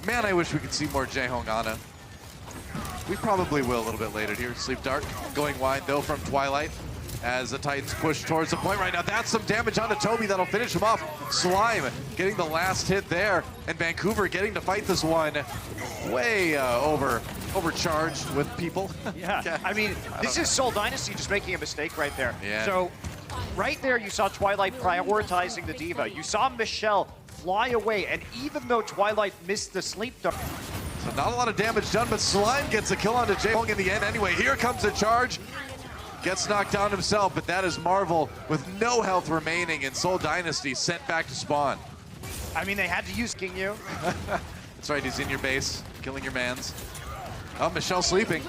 Man, I wish we could see more Jaehong Ana. We probably will a little bit later here. Sleep Dark going wide though from Twilight as the Titans push towards the point right now. That's some damage onto Toby that'll finish him off. Slime getting the last hit there, and Vancouver getting to fight this one way overcharged with people. Yeah, I mean, this is Seoul Dynasty just making a mistake right there. Yeah. So right there, you saw Twilight prioritizing the Diva. You saw Michelle fly away, and even though Twilight missed the Sleep Dark, so not a lot of damage done, but Slime gets a kill onto Jaehong in the end anyway. Here comes the charge. Gets knocked down himself, but that is Marvel with no health remaining, and Seoul Dynasty sent back to spawn. I mean, they had to use King Yu. That's right, he's in your base, killing your mans. Oh, Michelle sleeping.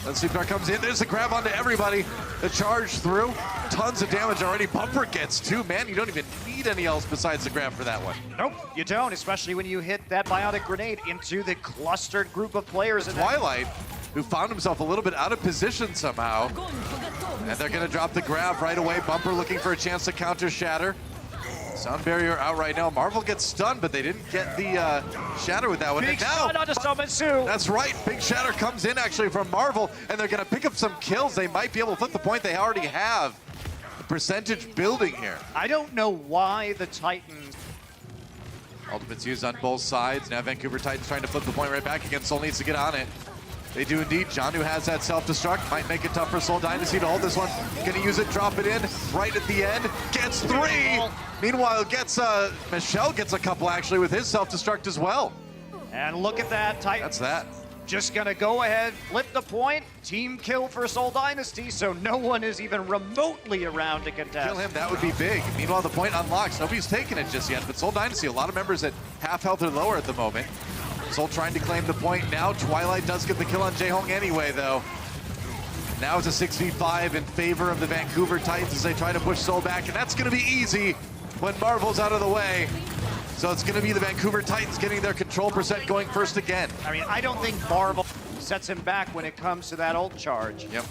Then Sleep Dark comes in, there's the grab onto everybody. The charge through, tons of damage already. Bumper gets two, man, you don't even need any else besides the grab for that one. Nope, you don't, especially when you hit that bionic grenade into the clustered group of players. Twilight, who found himself a little bit out of position somehow. And they're gonna drop the grab right away. Bumper looking for a chance to counter Shatter. Sound barrier out right now. Marvel gets stunned, but they didn't get the Shatter with that one. Big shot onto Somensu. That's right, Big Shatter comes in actually from Marvel, and they're gonna pick up some kills. They might be able to flip the point they already have. The percentage building here. I don't know why the Titans... Ultimates used on both sides. Now Vancouver Titans trying to flip the point right back again. Soul needs to get on it. They do indeed. Janu has that self-destruct. Might make it tough for Seoul Dynasty to hold this one. Gonna use it, drop it in right at the end. Gets three. Meanwhile, Michelle gets a couple actually with his self-destruct as well. And look at that, Titans. That's that. Just gonna go ahead, flip the point. Team kill for Seoul Dynasty, so no one is even remotely around to contest. Kill him, that would be big. Meanwhile, the point unlocks. Nobody's taken it just yet, but Seoul Dynasty, a lot of members at half health or lower at the moment. Seoul trying to claim the point now. Twilight does get the kill on Jaehong anyway, though. Now it's a 6v5 in favor of the Vancouver Titans as they try to push Seoul back, and that's gonna be easy when Marvel's out of the way. So it's gonna be the Vancouver Titans getting their control percent going first again. I mean, I don't think Marvel sets him back when it comes to that ult charge. Yep.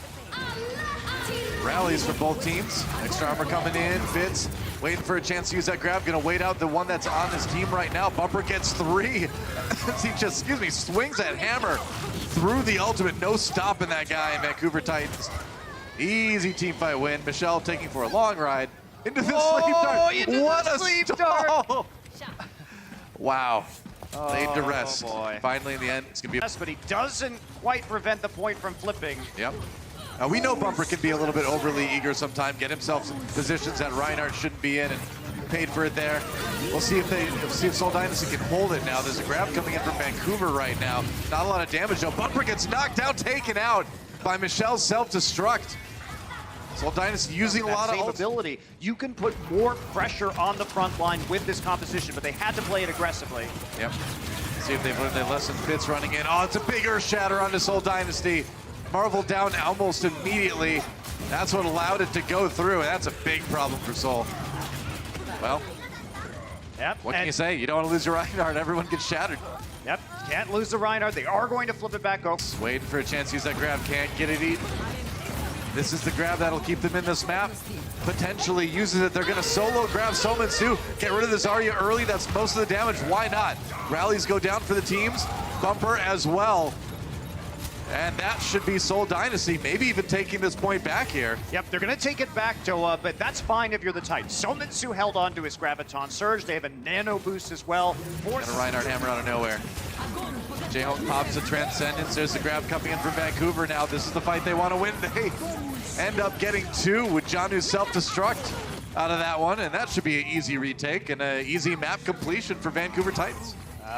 Rallies for both teams. Extra armor coming in, Fitz waiting for a chance to use that grab. Gonna wait out the one that's on his team right now. Bumper gets three. He just, swings that hammer through the ultimate. No stopping that guy in Vancouver Titans. Easy team fight win. Michelle taking for a long ride into the Sleep Dart. What a Sleep stall! Wow. Laid to rest. Boy. Finally, in the end, it's gonna be. Yes, but he doesn't quite prevent the point from flipping. Yep. Now we know Bumper can be a little bit overly eager sometimes, get himself in positions that Reinhardt shouldn't be in, and paid for it there. We'll see if Seoul Dynasty can hold it now. There's a grab coming in from Vancouver right now. Not a lot of damage though. Bumper gets knocked out, taken out by Michelle's self-destruct. Seoul Dynasty using a lot of ability. You can put more pressure on the front line with this composition, but they had to play it aggressively. Yep. See if they've learned their lesson. Fitz running in. Oh, it's a big Earth Shatter onto Seoul Dynasty. Marvel down almost immediately. That's what allowed it to go through, and that's a big problem for Seoul. Well, yep. What can you say? You don't want to lose your Reinhardt. Everyone gets shattered. Yep, can't lose the Reinhardt. They are going to flip it back over. Waiting for a chance to use that grab. Can't get it eaten. This is the grab that'll keep them in this map. Potentially uses it. They're going to solo grab Somensu. Get rid of this Zarya early. That's most of the damage. Why not? Rallies go down for the teams. Bumper as well. And that should be Seoul Dynasty, maybe even taking this point back here. Yep, they're going to take it back, Toa, but that's fine if you're the Titans. Somensu held on to his Graviton Surge. They have a nano boost as well. And a Reinhardt hammer out of nowhere. Jaehong pops a Transcendence. There's the grab coming in from Vancouver now. This is the fight they want to win. They end up getting two with Janu's self-destruct out of that one, and that should be an easy retake and an easy map completion for Vancouver Titans.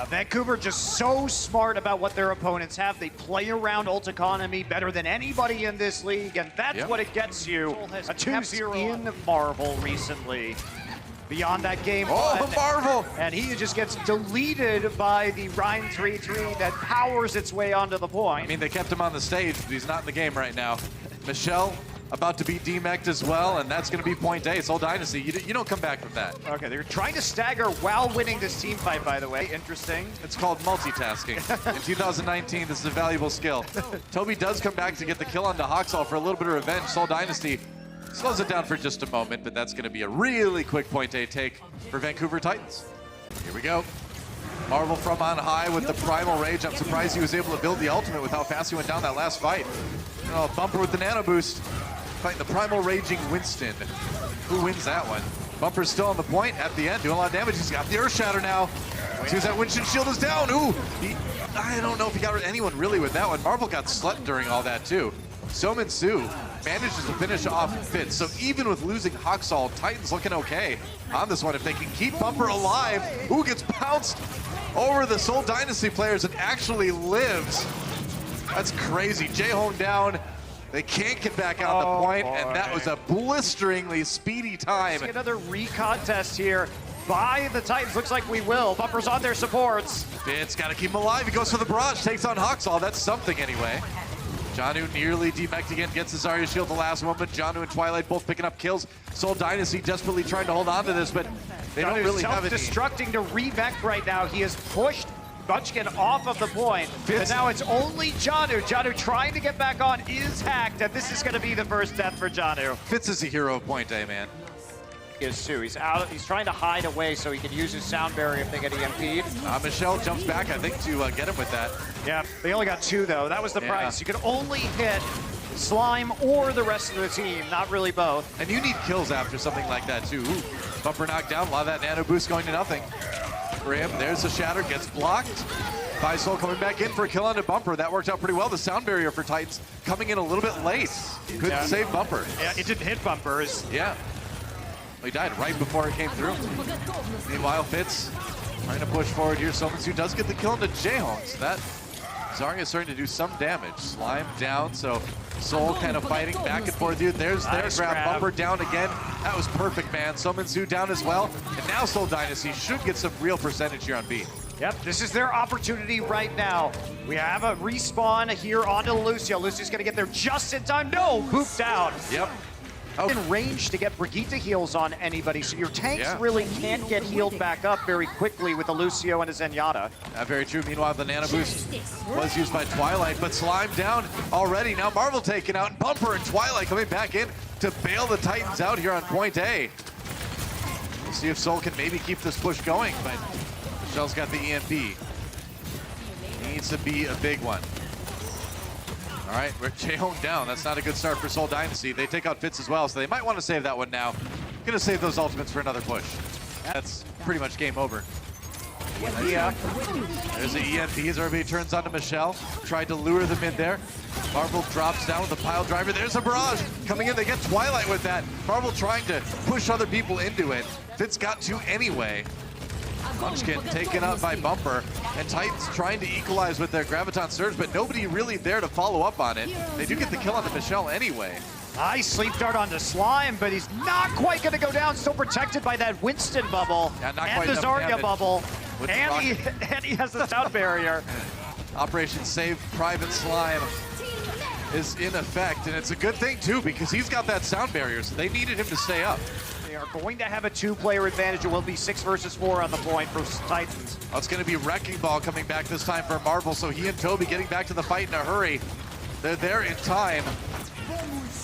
Vancouver just so smart about what their opponents have. They play around ult economy better than anybody in this league, and that's what it gets you. A 2-0 in Marvel recently. Beyond that game, Marvel! And he just gets deleted by the Rhine 3-3 that powers its way onto the point. I mean, they kept him on the stage, but he's not in the game right now. Michelle about to be demeched as well, and that's going to be point A. Seoul Dynasty, you don't come back from that. Okay, they're trying to stagger while winning this team fight, by the way. Interesting. It's called multitasking. In 2019, this is a valuable skill. Toby does come back to get the kill onto Hoxall for a little bit of revenge. Seoul Dynasty slows it down for just a moment, but that's going to be a really quick point A take for Vancouver Titans. Here we go. Marvel from on high with the Primal Rage. I'm surprised he was able to build the ultimate with how fast he went down that last fight. Oh, Bumper with the Nano Boost. Fighting the Primal Raging Winston. Who wins that one? Bumper's still on the point at the end, doing a lot of damage. He's got the Earth Shatter now. As soon as that Winston shield is down, ooh! I don't know if he got anyone really with that one. Marvel got slept during all that too. Somin Su manages to finish off Fitz. So even with losing Haksal, Titans looking okay on this one. If they can keep Bumper alive, who gets pounced over the Seoul Dynasty players and actually lives. That's crazy. Jaehong down. They can't get back on the point, and that was a blisteringly speedy time. Another recontest here by the Titans. Looks like we will. Bumper's on their supports. Fitz got to keep him alive. He goes for the barrage, takes on Haksal. That's something anyway. Janu nearly demeched again, gets the Zarya shield the last moment. Janu and Twilight both picking up kills. Seoul Dynasty desperately trying to hold on to this, but they don't really have any. Self-destructing to remech right now. He has pushed Munchkin off of the point, and now it's only Janu. Janu trying to get back on is hacked, and this is going to be the first death for Janu. Fitz is a hero of point A, man. Is Sue. He's out. He's trying to hide away so he can use his sound barrier if they get EMP'd. Michelle jumps back, I think, to get him with that. Yeah, they only got 2 though. That was the price. You could only hit Slime or the rest of the team, not really both. And you need kills after something like that too. Ooh, Bumper knocked down. A lot of that Nano Boost going to nothing for him. There's the Shatter, gets blocked. Soul coming back in for a kill on the Bumper. That worked out pretty well. The sound barrier for Titans coming in a little bit late. Couldn't save Bumper. Yeah, it didn't hit Bumpers. Yeah. He died right before it came through. Meanwhile, Fitz trying to push forward here. Somin Su does get the kill into Jaehong, so that Zarya is starting to do some damage. Slime down, so Soul kind of fighting back and forth here. There's their grab. Bumper down again. That was perfect, man. Somin Su down as well. And now Seoul Dynasty should get some real percentage here on B. Yep, this is their opportunity right now. We have a respawn here onto Lucio. Lucio's gonna get there just in time. No, booped out. Yep. In range to get Brigitte heals on anybody, so your tanks really can't get healed back up very quickly with a Lucio and a Zenyatta. Very true. Meanwhile, the Nano Boost was used by Twilight, but Slime down already. Now Marvel taken out, and Bumper and Twilight coming back in to bail the Titans out here on point A. We'll see if Soul can maybe keep this push going, but Michelle's got the EMP. Needs to be a big one. All right, we're Jaehong down. That's not a good start for Seoul Dynasty. They take out Fitz as well, so they might want to save that one now. Gonna save those ultimates for another push. That's pretty much game over. Yeah. There's the EMP as everybody turns onto Michelle. Tried to lure them in there. Marvel drops down with a pile driver. There's a barrage coming in. They get Twilight with that. Marvel trying to push other people into it. Fitz got 2 anyway. Munchkin taken out by Bumper, and Titans trying to equalize with their Graviton Surge, but nobody really there to follow up on it. They do get the kill on the Michelle anyway. Nice sleep dart onto Slime, but he's not quite going to go down. Still protected by that Winston bubble and the Zarya bubble, and he has the sound barrier. Operation Save Private Slime is in effect, and it's a good thing too because he's got that sound barrier, so they needed him to stay up. They are going to have a 2-player advantage. It will be 6 versus 4 on the point for Titans. Oh, it's going to be Wrecking Ball coming back this time for Marvel, so he and Toby getting back to the fight in a hurry. They're there in time.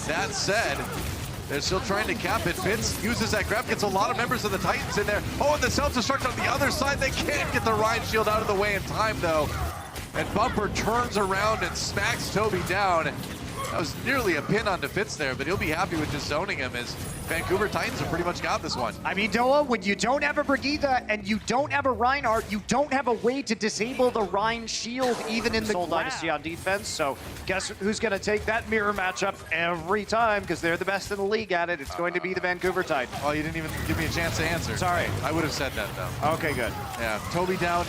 That said, they're still trying to cap it. Fitz uses that grab, gets a lot of members of the Titans in there. Oh, and the self-destruct on the other side. They can't get the Rhine shield out of the way in time, though. And Bumper turns around and smacks Toby down. That was nearly a pin onto Fitz there, but he'll be happy with just zoning him as Vancouver Titans have pretty much got this one. I mean, Noah, when you don't have a Brigitte and you don't have a Reinhardt, you don't have a way to disable the Rhine shield even in the Seoul Dynasty on defense. So guess who's going to take that mirror matchup every time because they're the best in the league at it. It's going to be the Vancouver Titans. Oh, you didn't even give me a chance to answer. Sorry. I would have said that, though. Okay, good. Yeah, Toby down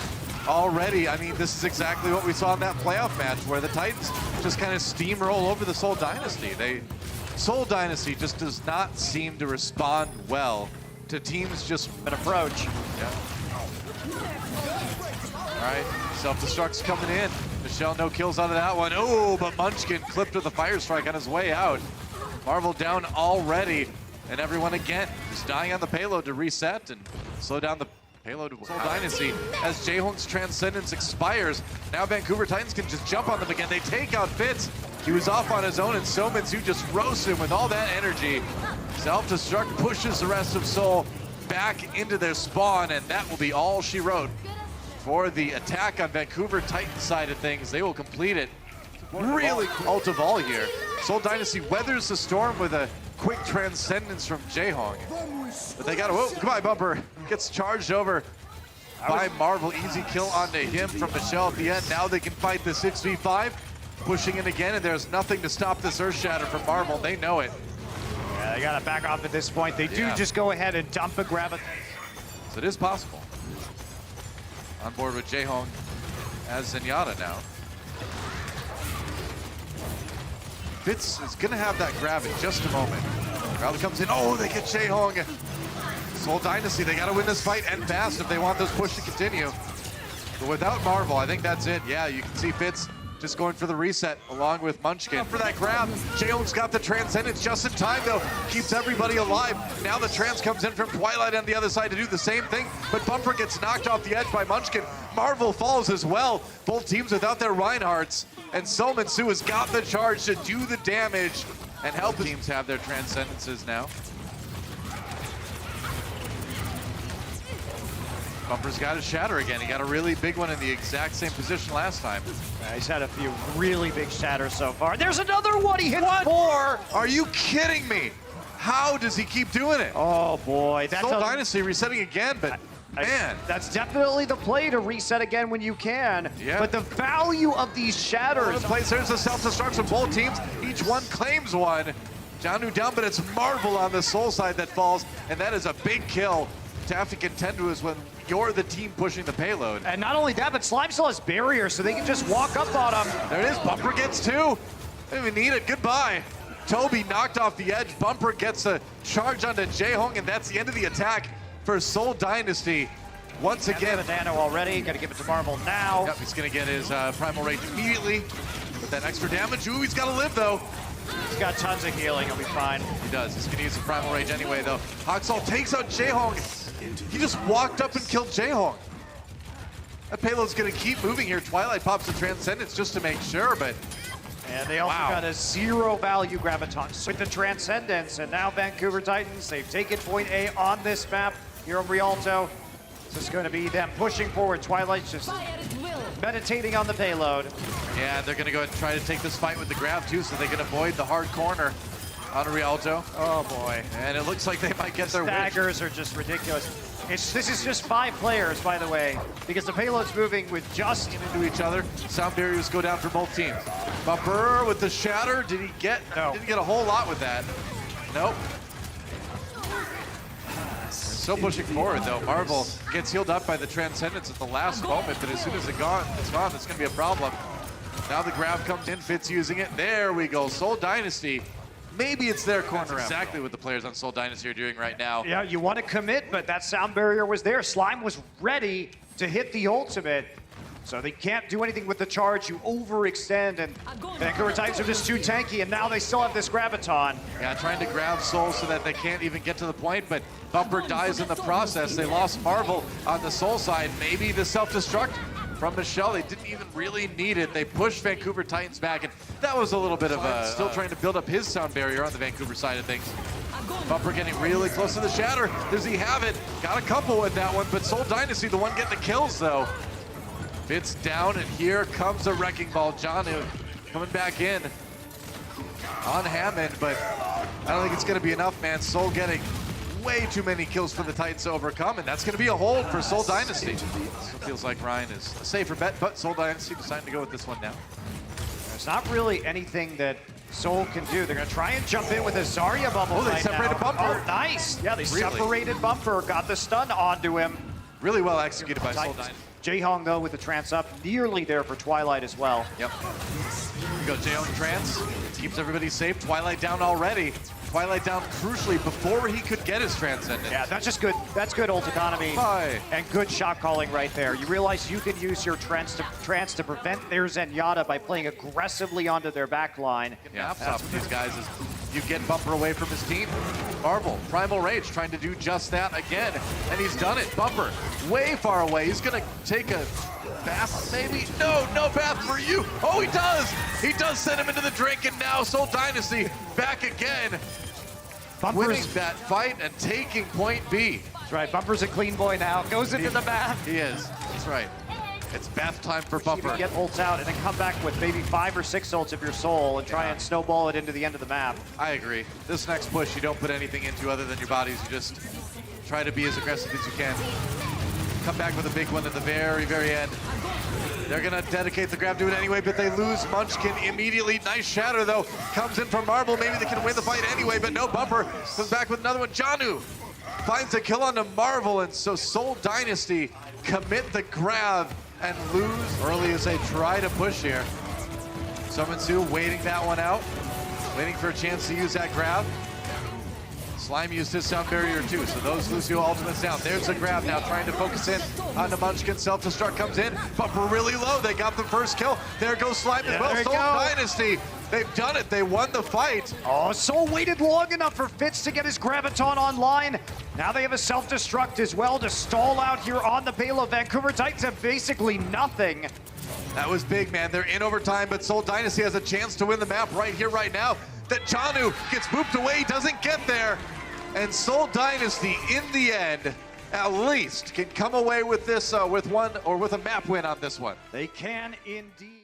already. I mean, this is exactly what we saw in that playoff match where the Titans just kind of steamroll over the Seoul Dynasty. Soul Dynasty just does not seem to respond well to teams just an approach. Yeah. All right, self-destruct's coming in. Michelle no kills out of that one. Oh, but Munchkin clipped with a fire strike on his way out. Marvel down already, and everyone again just dying on the payload to reset and slow down the payload to Seoul Dynasty as Jaehong's Transcendence expires. Now Vancouver Titans can just jump on them again. They take out Fitz. He was off on his own, and Somin Su just roasts him with all that energy. Self-destruct pushes the rest of Seoul back into their spawn, and that will be all she wrote for the attack on Vancouver Titan side of things. They will complete it really ult of all here. Seoul Dynasty weathers the storm with a quick transcendence from Jaehong. But they got to, oh, goodbye, Bumper. Gets charged over by Marvel. Easy kill onto him from Michelle at the end. Now they can fight the 6v5. Pushing in again, and there's nothing to stop this Earth Shatter from Marvel. They know it. Yeah, they got to back off at this point. They do just go ahead and dump a grab. So it is possible. On board with Jaehong as Zenyatta now. Fitz is gonna have that grab in just a moment. Crowd comes in, oh, they get Jaehong. Seoul Dynasty, they gotta win this fight and fast if they want this push to continue. But without Marvel, I think that's it. Yeah, you can see Fitz just going for the reset along with Munchkin. For that grab, Jaehong's got the Transcendence just in time though. Keeps everybody alive. Now the Trans comes in from Twilight on the other side to do the same thing, but Bumper gets knocked off the edge by Munchkin. Marvel falls as well. Both teams without their Reinhardts. And Solman Su has got the charge to do the damage and help the teams have their Transcendences now. Bumper's got his Shatter again. He got a really big one in the exact same position last time. He's had a few really big shatters so far. There's another one. He hit 4. Are you kidding me? How does he keep doing it? Oh boy, that's Seoul Dynasty resetting again, but man. That's definitely the play to reset again when you can. Yeah. But the value of these shatters. There's a self-destruct from both teams. Each one claims one. Janu down, but it's Marvel on the Soul side that falls, and that is a big kill to have to contend with when you're the team pushing the payload. And not only that, but Slime still has barrier, so they can just walk up on him. There it is, Bumper gets 2. They don't even need it, goodbye. Toby knocked off the edge, Bumper gets a charge onto Jaehong, and that's the end of the attack for Seoul Dynasty. Once again. And Nano already, gotta give it to Marvel now. Yep, he's gonna get his Primal Rage immediately. With that extra damage, ooh, he's gotta live though. He's got tons of healing, he'll be fine. He does, he's gonna use the Primal Rage anyway though. Haksal takes out Jaehong. He just walked up and killed Jaehong. That payload's gonna keep moving here. Twilight pops the Transcendence just to make sure, but and they also got a 0 value Graviton with the Transcendence, and now Vancouver Titans, they've taken point A on this map here on Rialto. This is going to be them pushing forward. Twilight's just meditating on the payload. Yeah, they're going to go ahead and try to take this fight with the grab too, so they can avoid the hard corner on Rialto. Oh boy. And it looks like they might get their staggers are just ridiculous. This is just 5 players, by the way, because the payload's moving with just into each other. Sound barriers go down for both teams. Bumper with the Shatter. Did he get? No. Didn't get a whole lot with that. Nope. Still pushing forward though. Marvel gets healed up by the Transcendence at the last moment, but as soon as it's gone, it's going to be a problem. Now the grab comes in, Fitz using it. There we go. Seoul Dynasty. Maybe it's their corner. That's exactly what the players on Seoul Dynasty are doing right now. Yeah, you want to commit, but that sound barrier was there. Slime was ready to hit the ultimate. So they can't do anything with the charge. You overextend, and Vancouver Titans are just too tanky, and now they still have this Graviton. Yeah, trying to grab Soul so that they can't even get to the point, but Bumper dies in the process. They lost Marvel on the Soul side. Maybe the self-destruct from Michelle. They didn't even really need it. They pushed Vancouver Titans back, and that was a little bit of a... Still trying to build up his sound barrier on the Vancouver side of things. Bumper getting really close to the Shatter. Does he have it? Got a couple with that one, but Seoul Dynasty, the one getting the kills, though. Fitz down, and here comes the Wrecking Ball. Janu coming back in on Hammond, but I don't think it's going to be enough, man. Soul getting way too many kills for the Titans to overcome, and that's going to be a hold for Seoul Dynasty. So it feels like Ryan is a safer bet, but Seoul Dynasty deciding to go with this one now. There's not really anything that Soul can do. They're going to try and jump in with a Zarya bubble. Oh, they separated now. Bumper. Oh, nice. Yeah, they Really? separated Bumper, got the stun onto him. Really well executed by Seoul Dynasty. Jaehong, though, with the trance up, nearly there for Twilight as well. Yep. Here we go, Jaehong trance. Keeps everybody safe. Twilight down already. Twilight down crucially before he could get his Transcendence. Yeah, that's just good. That's good ult economy. Hi. And good shot calling right there. You realize you can use your trance to prevent their Zenyatta by playing aggressively onto their back line. Yeah, that's these guys is you get Bumper away from his team. Marvel, Primal Rage trying to do just that again, and he's done it. Bumper, way far away. He's gonna take a bath, maybe? No bath for you. Oh, he does! He does send him into the drink, and now Seoul Dynasty back again. Winning that fight and taking point B. That's right, Bumper's a clean boy now. Goes into the bath. He is, that's right. It's bath time for You Bumper. can get ults out and then come back with maybe 5 or 6 ults of your soul and try and snowball it into the end of the map. I agree. This next push, you don't put anything into other than your bodies. You just try to be as aggressive as you can. Come back with a big one at the very, very end. They're gonna dedicate the grab to it anyway, but they lose Munchkin immediately. Nice shatter though, comes in from Marble. Maybe they can win the fight anyway, but no. Bumper comes back with another one. Janu finds a kill onto Marvel, and so Seoul Dynasty commit the grab and lose early as they try to push here. Summon waiting that one out, waiting for a chance to use that grab. Slime used his sound barrier too, so those Lucio ultimates down. There's a grab now, trying to focus in on the Munchkin. Self-destruct comes in, Bumper really low. They got the first kill. There goes Slime as well. Seoul Dynasty, they've done it. They won the fight. Oh, Soul waited long enough for Fitz to get his Graviton online. Now they have a self-destruct as well to stall out here on the payload. Vancouver Titans have basically nothing. That was big, man. They're in overtime, but Seoul Dynasty has a chance to win the map right here, right now. That Janu gets booped away, doesn't get there. And Seoul Dynasty, in the end, at least can come away with this, with a map win on this one. They can indeed.